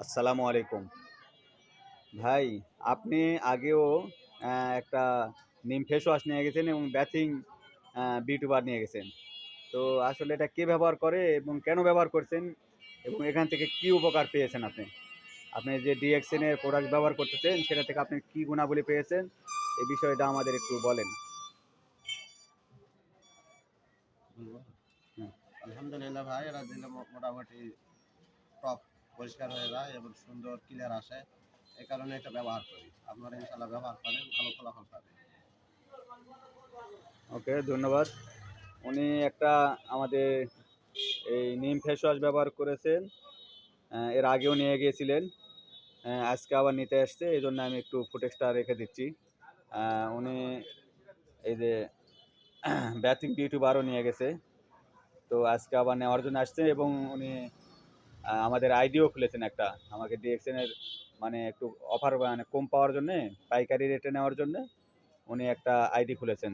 আসসালামু আলাইকুম। ভাই, আপনি আগেও একটা নিম ফেস ওয়াশ নিয়ে গেছেন এবং ব্যাথিং বিউটি বার নিয়ে গেছেন। তো আসলে এটা কে ব্যবহার করে এবং কেন ব্যবহার করছেন? এবং এখান থেকে কি উপকার পেয়েছেন আপনি? আপনি যে ডিএক্সএন এর প্রোডাক্ট ব্যবহার করতেছেন, সেটা থেকে আপনি কি গুণাবলী পেয়েছেন? এই বিষয়টা আমাদের একটু বলেন। বলবো? হুম, আলহামদুলিল্লাহ ভাই, এরা দিলে মোটামুটি টপ পরিষ্কার হয়ে যায় এবং সুন্দর ক্লিয়ার আসে। এই কারণে এটা ব্যবহার করি। আপনারা ইনশাআল্লাহ ব্যবহার করেন, ভালো ফলাফল পাবেন। ওকে, ধন্যবাদ। উনি একটা আমাদের এই নিম ফেস ওয়াশ ব্যবহার করেছেন। এর আগেও নিয়ে গিয়েছিলেন। আজকে আবার নিতে আসছে, এই জন্য আমি একটু ফুটেজটা রেখে দিচ্ছি। উনি এই যে ব্যাথিং বিউটি বারও নিয়ে গেছে, তো আজকে আবার নেওয়ার জন্য আসছে এবং উনি আমাদের আইডিও খুলেছেন একটা, আমাকে ডিএক্সএন এর মানে একটু অফার মানে কম পাওয়ার জন্য, পাইকারি রেটে নেওয়ার জন্য উনি একটা আইডি খুলেছেন।